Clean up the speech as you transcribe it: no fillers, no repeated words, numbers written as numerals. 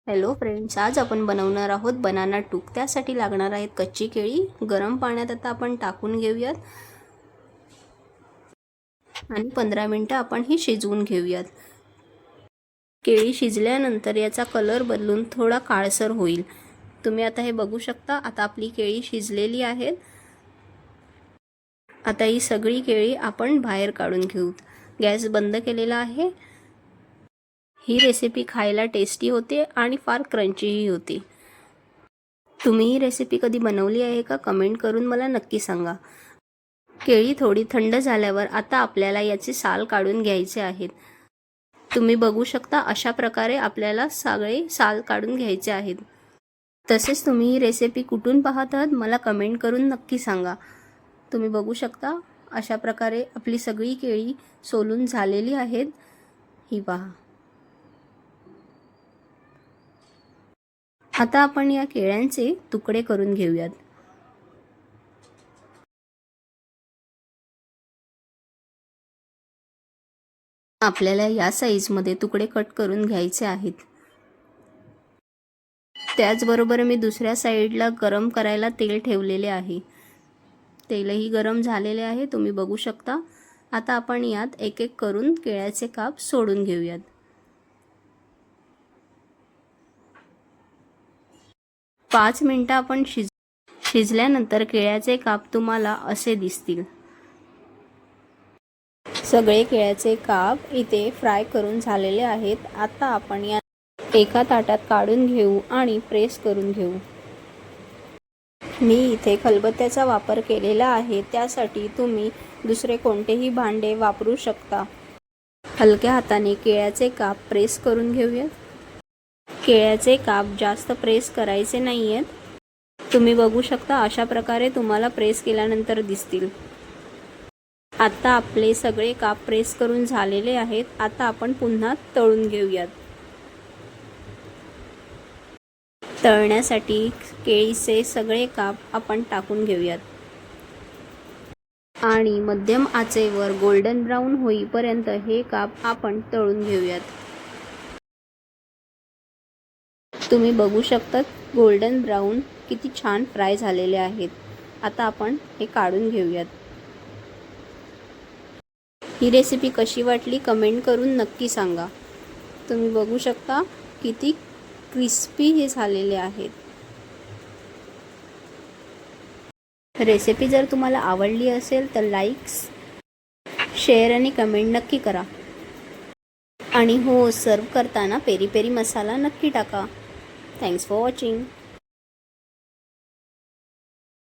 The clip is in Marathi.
हॅलो फ्रेंड्स, आज आपण बनवणार आहोत बनाना टूक। त्यासाठी लागणार आहेत कच्ची केळी। गरम पाण्यात आता आपण टाकून घेऊयात आणि 15 मिनिटं आपण ही शिजवून घेऊयात। केळी शिजल्यानंतर याचा कलर बदलून थोडा काळसर होईल। तुम्ही आता हे बघू शकता। आता आपली केळी शिजलेली आहेत। आता ही सगळी केळी आपण बाहेर काढून घेऊ। गॅस बंद केलेला आहे। ही रेसिपी खायला टेस्टी होते आणि फार क्रंचीही होते। तुम्ही ही रेसिपी कधी बनवली आहे का? कमेंट करून मला नक्की सांगा। केळी थोडी थंड झाल्यावर आता आपल्याला याचे साल काढून घ्यायचे आहेत। तुम्ही बघू शकता, अशा प्रकारे आपल्याला सगळे साल काढून घ्यायचे आहेत। तसेच तुम्ही ही रेसिपी कुठून पाहत आहात मला कमेंट करून नक्की सांगा। तुम्ही बघू शकता, अशा प्रकारे आपली सगळी केळी सोलून झालेली आहेत। ही पहा। आता आपण या केळ्यांचे तुकडे करून घेऊयात। आपल्याला या साईजमध्ये तुकडे कट करून घ्यायचे आहेत। त्याचबरोबर मी दुसऱ्या साईडला गरम करायला तेल ठेवलेले आहे। तेलही गरम झालेले आहे, तुम्ही बघू शकता। आता आपण यात एक एक करून केळ्याचे काप सोडून घेऊयात। पाच मिनिटं आपण शिजल्यानंतर केळ्याचे काप तुम्हाला असे दिसतील। सगळे केळ्याचे काप इथे फ्राय करून झालेले आहेत। आता आपण या एका ताटात काढून घेऊ आणि प्रेस करून घेऊ। मी इथे खलबत्त्याचा वापर केलेला आहे, त्यासाठी तुम्ही दुसरे कोणतेही भांडे वापरू शकता। हलक्या हाताने केळ्याचे काप प्रेस करून घेऊया। केळ्याचे काप जास्त प्रेस करायचे नाहीयेत। तुम्ही बघू शकता, अशा प्रकारे तुम्हाला प्रेस केल्यानंतर दिसतील। आता आपले सगळे काप प्रेस करून झालेले आहेत। आता आपण पुन्हा तळून घेऊयात। तळण्यासाठी केळीचे सगळे काप आपण टाकून घेऊयात आणि मध्यम आचेवर गोल्डन ब्राउन होईपर्यंत हे काप आपण तळून घेऊयात। तुम्ही बघू शकता, गोल्डन ब्राउन किती छान फ्राय झालेले आहेत। आता आपण हे काढून घेऊयात। ही रेसिपी कशी वाटली कमेंट करून नक्की सांगा। तुम्ही बघू शकता किती क्रिस्पी हे झालेले आहेत। रेसिपी जर तुम्हाला आवडली असेल तर लाईक्स, शेअर आणि कमेंट नक्की करा। आणि हो, सर्व करताना पेरी पेरी मसाला नक्की टाका। Thanks for watching.